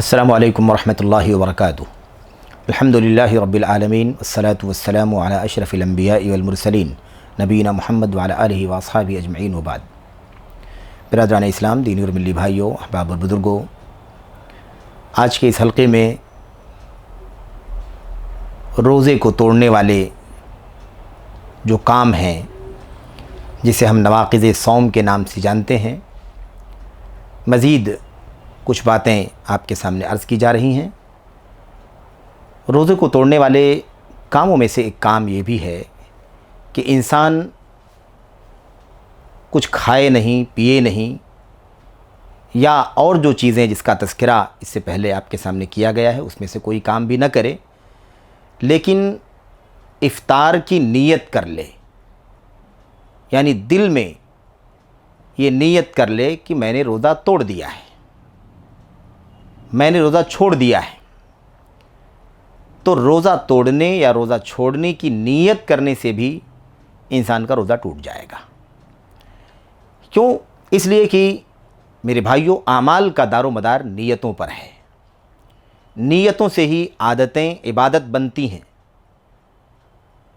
السلام علیکم ورحمۃ اللہ وبرکاتہ۔ الحمدللہ رب العالمین والصلاة والسلام علی اشرف الانبیاء والمرسلین نبینا محمد وعلی آلہ واصحابہ اجمعین وبعد۔ برادران اسلام، دینی اور ملی بھائیوں، احباب اور بزرگوں، آج کے اس حلقے میں روزے کو توڑنے والے جو کام ہیں جسے ہم نواقض صوم کے نام سے جانتے ہیں، مزید کچھ باتیں آپ کے سامنے عرض کی جا رہی ہیں۔ روزے کو توڑنے والے کاموں میں سے ایک کام یہ بھی ہے کہ انسان کچھ کھائے نہیں، پیے نہیں، یا اور جو چیزیں جس کا تذکرہ اس سے پہلے آپ کے سامنے کیا گیا ہے اس میں سے کوئی کام بھی نہ کرے، لیکن افطار کی نیت کر لے، یعنی دل میں یہ نیت کر لے کہ میں نے روزہ توڑ دیا ہے، میں نے روزہ چھوڑ دیا ہے۔ تو روزہ توڑنے یا روزہ چھوڑنے کی نیت کرنے سے بھی انسان کا روزہ ٹوٹ جائے گا۔ کیوں؟ اس لیے کہ میرے بھائیوں، اعمال کا دار و مدار نیتوں پر ہے۔ نیتوں سے ہی عادتیں عبادت بنتی ہیں،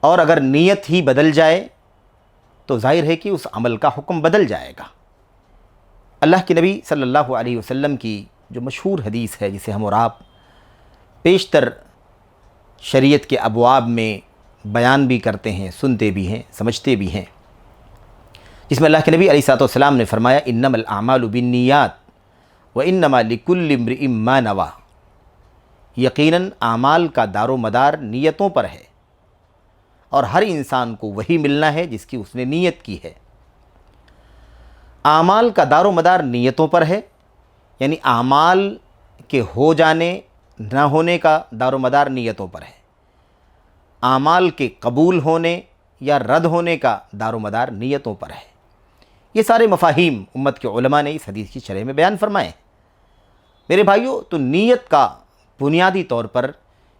اور اگر نیت ہی بدل جائے تو ظاہر ہے کہ اس عمل کا حکم بدل جائے گا۔ اللہ کے نبی صلی اللہ علیہ وسلم کی جو مشہور حدیث ہے، جسے ہم اور آپ پیشتر شریعت کے ابواب میں بیان بھی کرتے ہیں، سنتے بھی ہیں، سمجھتے بھی ہیں، جس میں اللہ کے نبی علیہ الصلوۃ والسلام نے فرمایا انما الاعمال بالنیات وانما لکل امرئ ما نویٰ، یقیناً اعمال کا دار و مدار نیتوں پر ہے، اور ہر انسان کو وہی ملنا ہے جس کی اس نے نیت کی ہے۔ اعمال کا دار و مدار نیتوں پر ہے، یعنی اعمال کے ہو جانے نہ ہونے کا دار و مدار نیتوں پر ہے، اعمال کے قبول ہونے یا رد ہونے کا دار و مدار نیتوں پر ہے۔ یہ سارے مفاہیم امت کے علماء نے اس حدیث کی شرح میں بیان فرمائے۔ میرے بھائیوں، تو نیت کا بنیادی طور پر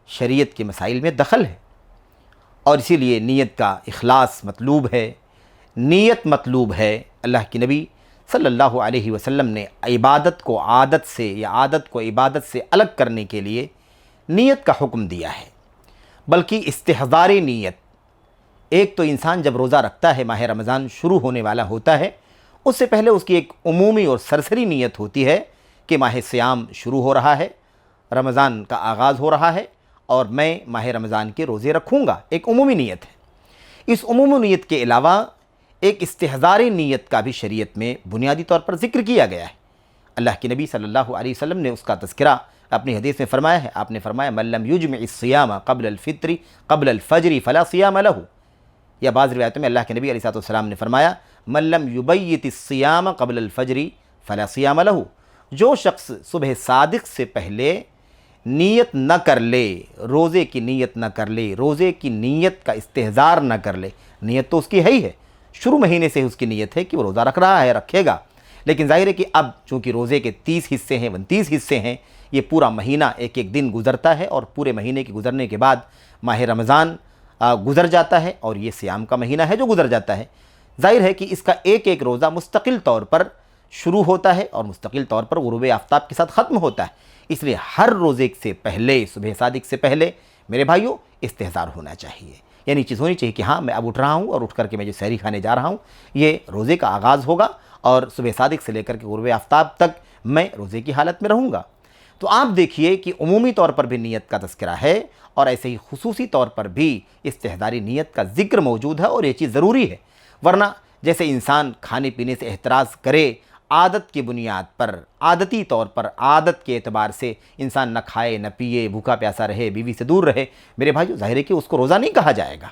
شریعت کے مسائل میں دخل ہے، اور اسی لیے نیت کا اخلاص مطلوب ہے، نیت مطلوب ہے۔ اللہ کے نبی صلی اللہ علیہ وسلم نے عبادت کو عادت سے یا عادت کو عبادت سے الگ کرنے کے لیے نیت کا حکم دیا ہے، بلکہ استحضار نیت۔ ایک تو انسان جب روزہ رکھتا ہے، ماہ رمضان شروع ہونے والا ہوتا ہے، اس سے پہلے اس کی ایک عمومی اور سرسری نیت ہوتی ہے کہ ماہ صیام شروع ہو رہا ہے، رمضان کا آغاز ہو رہا ہے، اور میں ماہ رمضان کے روزے رکھوں گا۔ ایک عمومی نیت ہے۔ اس عمومی نیت کے علاوہ ایک استحضار نیت کا بھی شریعت میں بنیادی طور پر ذکر کیا گیا ہے۔ اللہ کے نبی صلی اللہ علیہ وسلم نے اس کا تذکرہ اپنی حدیث میں فرمایا ہے۔ آپ نے فرمایا من لم یجمع الصیام قبل الفطر قبل الفجر فلا صیام لہ، یا بعض روایتوں میں اللہ کے نبی علیہ الصلوۃ والسلام نے فرمایا من لم یبیت الصیام قبل الفجر فلا صیام لہ، جو شخص صبح صادق سے پہلے نیت نہ کر لے، روزے کی نیت نہ کر لے، روزے کی نیت کا استحضار نہ کر لے، نیت تو اس کی ہے ہی ہے، شروع مہینے سے اس کی نیت ہے کہ وہ روزہ رکھ رہا ہے، رکھے گا، لیکن ظاہر ہے کہ اب چونکہ روزے کے 30 حصے ہیں، 29 حصے ہیں، یہ پورا مہینہ ایک ایک دن گزرتا ہے، اور پورے مہینے کے گزرنے کے بعد ماہ رمضان گزر جاتا ہے، اور یہ صیام کا مہینہ ہے جو گزر جاتا ہے۔ ظاہر ہے کہ اس کا ایک ایک روزہ مستقل طور پر شروع ہوتا ہے اور مستقل طور پر غروب آفتاب کے ساتھ ختم ہوتا ہے۔ اس لیے ہر روزے سے پہلے، صبح صادق سے پہلے میرے بھائیوں استحضار ہونا چاہیے، یعنی چیز ہونی چاہیے کہ ہاں میں اب اٹھ رہا ہوں، اور اٹھ کر کے میں جو سحری کھانے جا رہا ہوں یہ روزے کا آغاز ہوگا، اور صبح صادق سے لے کر کے غروب آفتاب تک میں روزے کی حالت میں رہوں گا۔ تو آپ دیکھیے کہ عمومی طور پر بھی نیت کا تذکرہ ہے، اور ایسے ہی خصوصی طور پر بھی استحضاری نیت کا ذکر موجود ہے، اور یہ چیز ضروری ہے۔ ورنہ جیسے انسان کھانے پینے سے احتراز کرے، عادت کی بنیاد پر، عادتی طور پر، عادت کے اعتبار سے انسان نہ کھائے نہ پیے، بھوکا پیاسا رہے، بیوی سے دور رہے، میرے بھائیو ظاہر ہے کہ اس کو روزہ نہیں کہا جائے گا،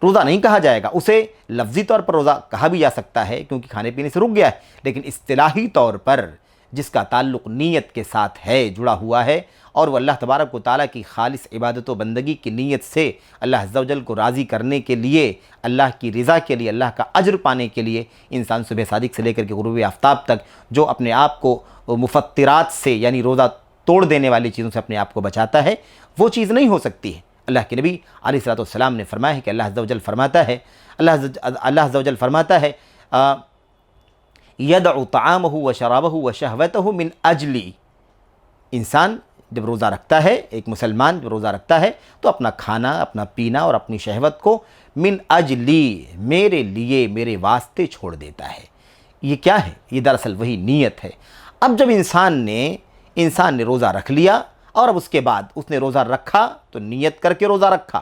روزہ نہیں کہا جائے گا۔ اسے لفظی طور پر روزہ کہا بھی جا سکتا ہے کیونکہ کھانے پینے سے رک گیا ہے، لیکن اصطلاحی طور پر جس کا تعلق نیت کے ساتھ ہے، جڑا ہوا ہے، اور وہ اللہ تبارک و تعالیٰ کی خالص عبادت و بندگی کی نیت سے اللہ عز و جل کو راضی کرنے کے لیے، اللہ کی رضا کے لیے، اللہ کا اجر پانے کے لیے انسان صبح صادق سے لے کر کے غروب آفتاب تک جو اپنے آپ کو مفطرات سے، یعنی روزہ توڑ دینے والی چیزوں سے اپنے آپ کو بچاتا ہے، وہ چیز نہیں ہو سکتی ہے۔ اللہ کے نبی علیہ الصلوۃ والسلام نے فرمایا ہے کہ اللہ عز و جل فرماتا ہے، اللہ عز و جل فرماتا ہے یدع طعامہ و شرابہ و شہوتہ من اجلی، انسان جب روزہ رکھتا ہے، ایک مسلمان جب روزہ رکھتا ہے تو اپنا کھانا، اپنا پینا اور اپنی شہوت کو من اجلی، میرے لیے، میرے واسطے چھوڑ دیتا ہے۔ یہ کیا ہے؟ یہ دراصل وہی نیت ہے۔ اب جب انسان نے روزہ رکھ لیا اور اب اس کے بعد اس نے روزہ رکھا تو نیت کر کے روزہ رکھا،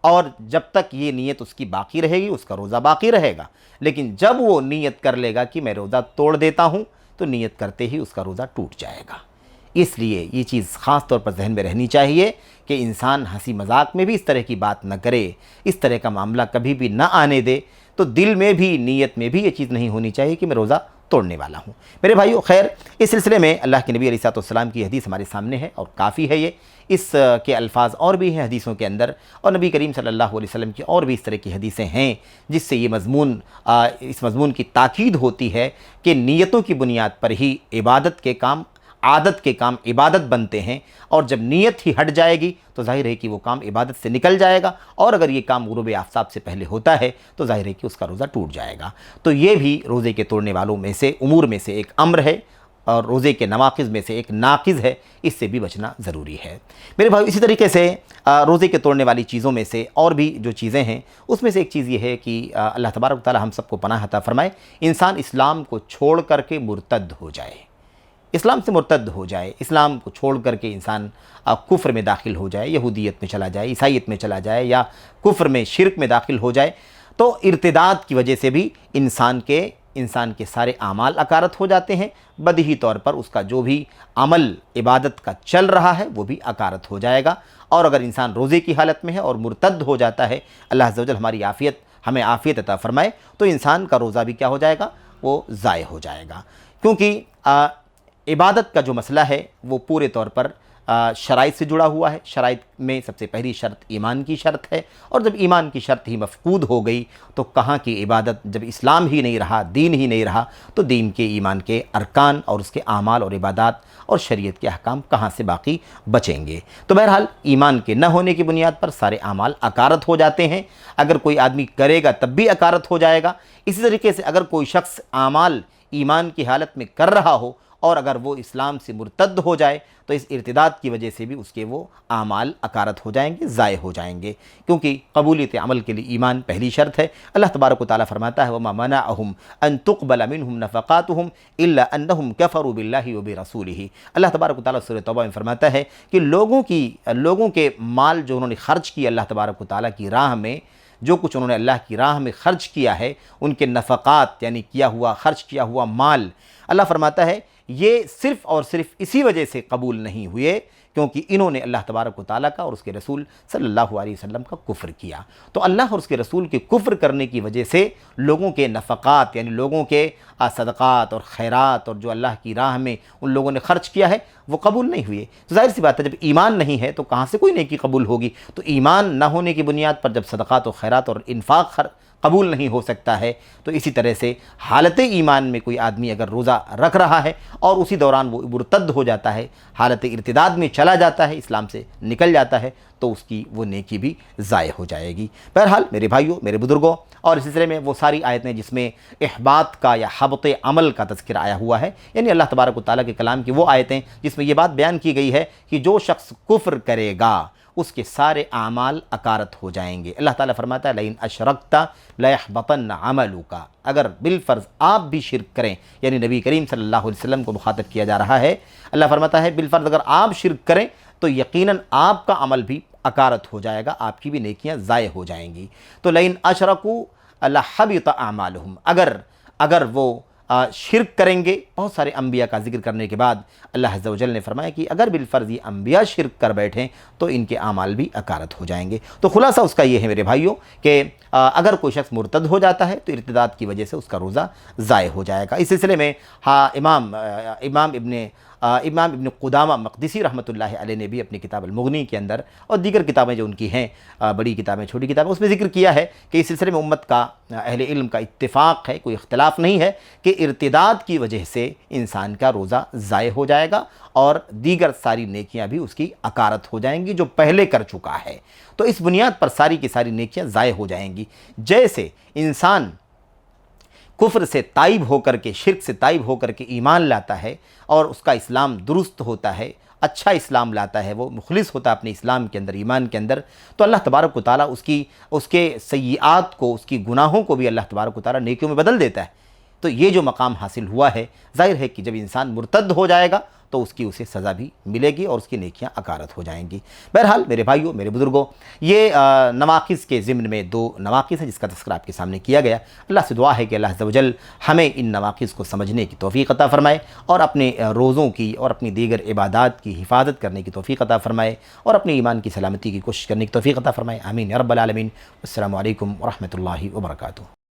اور جب تک یہ نیت اس کی باقی رہے گی اس کا روزہ باقی رہے گا، لیکن جب وہ نیت کر لے گا کہ میں روزہ توڑ دیتا ہوں تو نیت کرتے ہی اس کا روزہ ٹوٹ جائے گا۔ اس لیے یہ چیز خاص طور پر ذہن میں رہنی چاہیے کہ انسان ہنسی مذاق میں بھی اس طرح کی بات نہ کرے، اس طرح کا معاملہ کبھی بھی نہ آنے دے، تو دل میں بھی، نیت میں بھی یہ چیز نہیں ہونی چاہیے کہ میں روزہ توڑنے والا ہوں۔ میرے بھائیو، خیر اس سلسلے میں اللہ کے نبی علیہ السلام کی حدیث ہمارے سامنے ہے اور کافی ہے یہ، اس کے الفاظ اور بھی ہیں حدیثوں کے اندر، اور نبی کریم صلی اللہ علیہ وسلم کی اور بھی اس طرح کی حدیثیں ہیں جس سے یہ اس مضمون کی تاکید ہوتی ہے کہ نیتوں کی بنیاد پر ہی عبادت کے کام، عادت کے کام عبادت بنتے ہیں، اور جب نیت ہی ہٹ جائے گی تو ظاہر ہے کہ وہ کام عبادت سے نکل جائے گا، اور اگر یہ کام غروب آفتاب سے پہلے ہوتا ہے تو ظاہر ہے کہ اس کا روزہ ٹوٹ جائے گا۔ تو یہ بھی روزے کے توڑنے والوں میں سے امور میں سے ایک امر ہے، اور روزے کے نواقض میں سے ایک ناقض ہے، اس سے بھی بچنا ضروری ہے۔ میرے بھائی، اسی طریقے سے روزے کے توڑنے والی چیزوں میں سے اور بھی جو چیزیں ہیں اس میں سے ایک چیز یہ ہے کہ اللہ تبارک و تعالی ہم سب کو پناہ عطا فرمائے، انسان اسلام کو چھوڑ کر کے مرتد ہو جائے، اسلام سے مرتد ہو جائے، اسلام کو چھوڑ کر کے انسان کفر میں داخل ہو جائے، یہودیت میں چلا جائے، عیسائیت میں چلا جائے، یا کفر میں، شرک میں داخل ہو جائے، تو ارتداد کی وجہ سے بھی انسان کے سارے اعمال اکارت ہو جاتے ہیں، بدیہی طور پر اس کا جو بھی عمل عبادت کا چل رہا ہے وہ بھی اکارت ہو جائے گا۔ اور اگر انسان روزے کی حالت میں ہے اور مرتد ہو جاتا ہے، اللہ عز و جل ہمیں عافیت عطا فرمائے، تو انسان کا روزہ بھی کیا ہو جائے گا؟ وہ ضائع ہو جائے گا، کیونکہ عبادت کا جو مسئلہ ہے وہ پورے طور پر شرائط سے جڑا ہوا ہے۔ شرائط میں سب سے پہلی شرط ایمان کی شرط ہے، اور جب ایمان کی شرط ہی مفقود ہو گئی تو کہاں کی عبادت؟ جب اسلام ہی نہیں رہا، دین ہی نہیں رہا، تو دین کے، ایمان کے ارکان اور اس کے اعمال اور عبادات اور شریعت کے احکام کہاں سے باقی بچیں گے؟ تو بہرحال ایمان کے نہ ہونے کی بنیاد پر سارے اعمال اکارت ہو جاتے ہیں، اگر کوئی آدمی کرے گا تب بھی اکارت ہو جائے گا۔ اسی طریقے سے اگر کوئی شخص اعمال ایمان کی حالت میں کر رہا ہو اور اگر وہ اسلام سے مرتد ہو جائے تو اس ارتداد کی وجہ سے بھی اس کے وہ اعمال اکارت ہو جائیں گے، ضائع ہو جائیں گے، کیونکہ قبولیت عمل کے لیے ایمان پہلی شرط ہے۔ اللہ تبارک و تعالیٰ فرماتا ہے وَمَا مَنَعَهُمْ أَن تُقْبَلَ مِنْهُمْ نَفَقَاتُهُمْ إِلَّا أَنَّهُمْ كَفَرُوا بِاللَّهِ وَبِرَسُولِهِ۔ اللہ تبارک و تعالیٰ سورۃ توبہ میں فرماتا ہے کہ لوگوں کے مال جو انہوں نے خرچ کیا اللہ تبارک و تعالیٰ کی راہ میں، جو کچھ انہوں نے اللہ کی راہ میں خرچ کیا ہے، ان کے نفقات یعنی خرچ کیا ہوا مال، اللہ فرماتا ہے یہ صرف اور صرف اسی وجہ سے قبول نہیں ہوئے کیونکہ انہوں نے اللہ تبارک و تعالیٰ کا اور اس کے رسول صلی اللہ علیہ وسلم کا کفر کیا۔ تو اللہ اور اس کے رسول کے کفر کرنے کی وجہ سے لوگوں کے نفقات یعنی لوگوں کے صدقات اور خیرات اور جو اللہ کی راہ میں ان لوگوں نے خرچ کیا ہے وہ قبول نہیں ہوئے۔ تو ظاہر سی بات ہے جب ایمان نہیں ہے تو کہاں سے کوئی نیکی قبول ہوگی؟ تو ایمان نہ ہونے کی بنیاد پر جب صدقات و خیرات اور انفاق قبول نہیں ہو سکتا ہے، تو اسی طرح سے حالت ایمان میں کوئی آدمی اگر روزہ رکھ رہا ہے اور اسی دوران وہ مرتد ہو جاتا ہے، حالت ارتداد میں چلا جاتا ہے، اسلام سے نکل جاتا ہے، تو اس کی وہ نیکی بھی ضائع ہو جائے گی۔ بہرحال میرے بھائیوں، میرے بزرگوں، اور اس سلسلے میں وہ ساری آیتیں جس میں احباط کا یا حبط عمل کا تذکرہ آیا ہوا ہے، یعنی اللہ تبارک و تعالیٰ کے کلام کی وہ آیتیں جس میں یہ بات بیان کی گئی ہے کہ جو شخص کفر کرے گا اس کے سارے اعمال اکارت ہو جائیں گے۔ اللہ تعالیٰ فرماتا ہے لئن اشرکت لیحبطن عملک، اگر بالفرض آپ بھی شرک کریں، یعنی نبی کریم صلی اللہ علیہ وسلم کو مخاطب کیا جا رہا ہے، اللہ فرماتا ہے بالفرض اگر آپ شرک کریں تو یقیناً آپ کا عمل بھی اکارت ہو جائے گا، آپ کی بھی نیکیاں ضائع ہو جائیں گی۔ تو لئن اشرکوا لحبط اعمالہم، اگر وہ شرک کریں گے، بہت سارے انبیاء کا ذکر کرنے کے بعد اللہ عز و جل نے فرمایا کہ اگر بالفرض یہ انبیاء شرک کر بیٹھیں تو ان کے اعمال بھی اکارت ہو جائیں گے۔ تو خلاصہ اس کا یہ ہے میرے بھائیوں کہ اگر کوئی شخص مرتد ہو جاتا ہے تو ارتداد کی وجہ سے اس کا روزہ ضائع ہو جائے گا۔ اس سلسلے میں امام ابن قدامہ مقدسی رحمۃ اللہ علیہ نے بھی اپنی کتاب المغنی کے اندر اور دیگر کتابیں جو ان کی ہیں، بڑی کتابیں چھوٹی کتابیں، اس میں ذکر کیا ہے کہ اس سلسلے میں امت کا، اہل علم کا اتفاق ہے، کوئی اختلاف نہیں ہے کہ ارتداد کی وجہ سے انسان کا روزہ ضائع ہو جائے گا اور دیگر ساری نیکیاں بھی اس کی اکارت ہو جائیں گی جو پہلے کر چکا ہے۔ تو اس بنیاد پر ساری کی ساری نیکیاں ضائع ہو جائیں گی۔ جیسے انسان کفر سے تائب ہو کر کے، شرک سے تائب ہو کر کے ایمان لاتا ہے اور اس کا اسلام درست ہوتا ہے اچھا اسلام لاتا ہے، وہ مخلص ہوتا ہے اپنے اسلام کے اندر، ایمان کے اندر، تو اللہ تبارک و تعالیٰ اس کے سیئات کو، اس کی گناہوں کو بھی اللہ تبارک و تعالیٰ نیکیوں میں بدل دیتا ہے۔ تو یہ جو مقام حاصل ہوا ہے، ظاہر ہے کہ جب انسان مرتد ہو جائے گا تو اسے سزا بھی ملے گی اور اس کی نیکیاں اکارت ہو جائیں گی۔ بہرحال میرے بھائیوں، میرے بزرگوں، یہ نواقص کے ضمن میں 2 نواقص ہیں جس کا تذکرہ آپ کے سامنے کیا گیا۔ اللہ سے دعا ہے کہ اللہ عز و جل ہمیں ان نواقص کو سمجھنے کی توفیق عطا فرمائے اور اپنے روزوں کی اور اپنی دیگر عبادات کی حفاظت کرنے کی توفیق عطا فرمائے اور اپنے ایمان کی سلامتی کی کوشش کرنے کی توفیق عطا فرمائے۔ آمین یا رب العالمین۔ السلام علیکم ورحمۃ اللہ وبرکاتہ۔